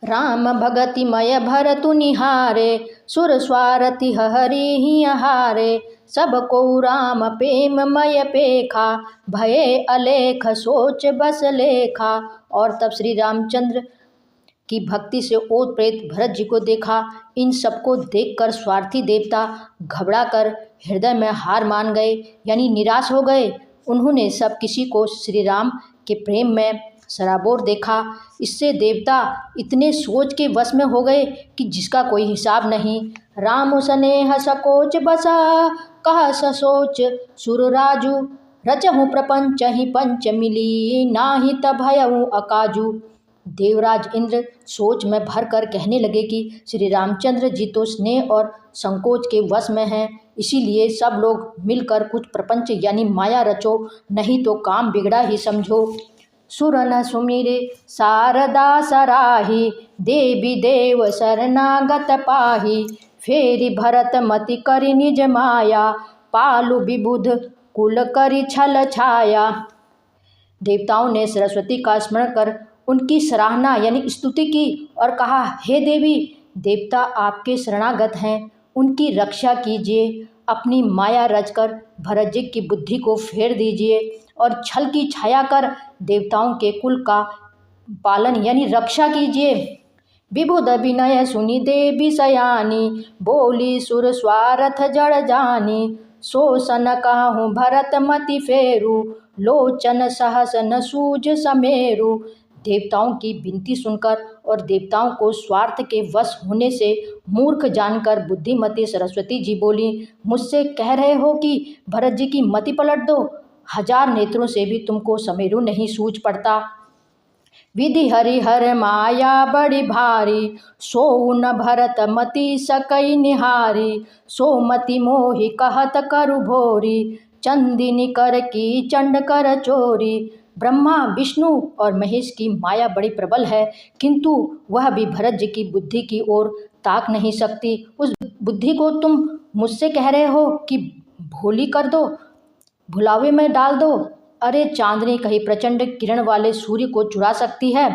राम भगति मय भरतु निहारे, सुर स्वारथि हरि ही हारे। सब को राम प्रेम मय पेखा, भये अलेख सोच बस लेखा। और तब श्री रामचंद्र की भक्ति से ओत प्रेत भरत जी को देखा। इन सबको देखकर स्वार्थी देवता घबरा कर हृदय में हार मान गए, यानी निराश हो गए। उन्होंने सब किसी को श्री राम के प्रेम में सराबोर देखा। इससे देवता इतने सोच के वश में हो गए कि जिसका कोई हिसाब नहीं। राम स्नेह सकोच बसा, कह ससोच सुर राजू। रचहु प्रपंच ही पंच मिली, नाही तभयउ अकाजू। देवराज इंद्र सोच में भर कर कहने लगे कि श्री रामचंद्र जी तो स्नेह और संकोच के वश में हैं, इसीलिए सब लोग मिलकर कुछ प्रपंच यानी माया रचो, नहीं तो काम बिगड़ा ही समझो। सुर न सुमिरे शारदा सराही, देवी देव शरणागत पाही। फेरी भरत मति करि निज माया, पालु विबुध कुल करि छल छाया। देवताओं ने सरस्वती का स्मरण कर उनकी सराहना यानी स्तुति की और कहा, हे देवी, देवता आपके शरणागत हैं, उनकी रक्षा कीजिए। अपनी माया रचकर भरत जी की बुद्धि को फेर दीजिए और छल की छाया कर देवताओं के कुल का पालन यानी रक्षा कीजिए। विबुध विनय सुनि देवी सयानी, बोली सुर स्वारथ जड़ जानी। सो सन कहूँ भरत मति फेरू, लोचन सहस न सूझ समेरू। देवताओं की विनती सुनकर और देवताओं को स्वार्थ के वश होने से मूर्ख जानकर बुद्धिमती सरस्वती जी बोली, मुझसे कह रहे हो कि भरत जी की मति पलट दो? 1000 नेत्रों से भी तुमको समेरू नहीं सूझ पड़ता। विधि हरिहर माया बड़ी भारी, सो न भरत मति सकई निहारी। सो मति मोहि कहत करु भोरी, चंदिनी कर की चंड कर चोरी। ब्रह्मा विष्णु और महेश की माया बड़ी प्रबल है, किंतु वह भी भरत जी की बुद्धि की ओर ताक नहीं सकती। उस बुद्धि को तुम मुझसे कह रहे हो कि भोली कर दो, भुलावे में डाल दो। अरे चांदनी कहीं प्रचंड किरण वाले सूर्य को चुरा सकती है।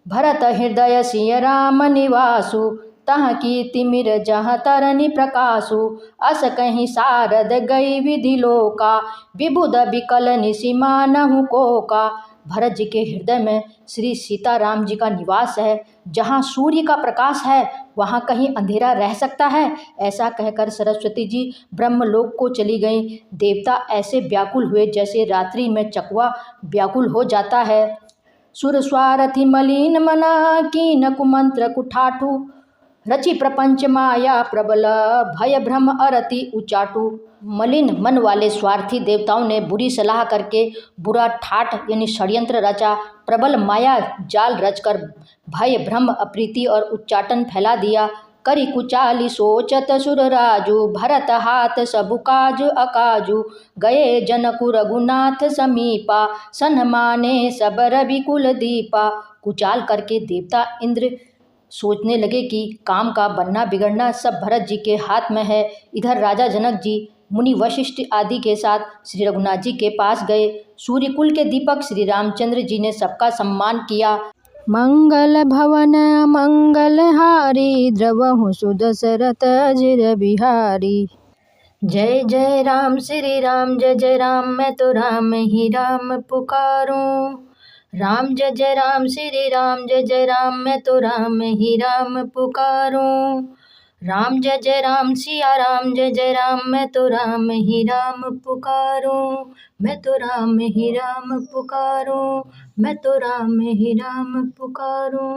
भरत हृदय सिय राम निवासु, तह की तिमिर जहाँ तरनि प्रकाशु। अस कहीं सारद गई विधि लोका, विबुध विकल निसीमा नहु कोका। भरत जी के हृदय में श्री सीताराम जी का निवास है, जहाँ सूर्य का प्रकाश है वहाँ कहीं अंधेरा रह सकता है। ऐसा कहकर सरस्वती जी ब्रह्मलोक को चली गईं। देवता ऐसे व्याकुल हुए जैसे रात्रि में चकवा व्याकुल हो जाता है। सुर स्वारथि मलिन मना, कीन कुमंत्र कुठाठू। रचि प्रपंच माया प्रबल, भय भ्रम अरति उचाटू। मलिन मन वाले स्वार्थी देवताओं ने बुरी सलाह करके बुरा ठाठ यानी षड्यंत्र रचा, प्रबल माया जाल रचकर भय भ्रम अप्रीति और उच्चाटन फैला दिया। करि कुचाली सोचत सुर राजू, भरत हाथ सबु काज अकाजू। गए जनकु रघुनाथ समीपा, सन्माने सब रवि कुल दीपा। कुचाल करके देवता इंद्र सोचने लगे कि काम का बनना बिगड़ना सब भरत जी के हाथ में है। इधर राजा जनक जी मुनि वशिष्ठ आदि के साथ श्री रघुनाथ जी के पास गए। सूर्यकुल के दीपक श्री रामचंद्र जी ने सबका सम्मान किया। मंगल भवन मंगल हारी, द्रवहु सुदशरथ अजिर बिहारी। जय जय राम श्री राम, जय जय राम, मैं तो राम ही राम पुकारूं। राम जय जय राम श्री राम, जय जय राम, मैं तो राम ही राम पुकारूं। राम जय जय राम सिया राम, जय जय राम, मैं तो राम ही राम पुकारूं। मैं तो राम ही राम पुकारूं, मैं तो राम ही राम पुकारूं।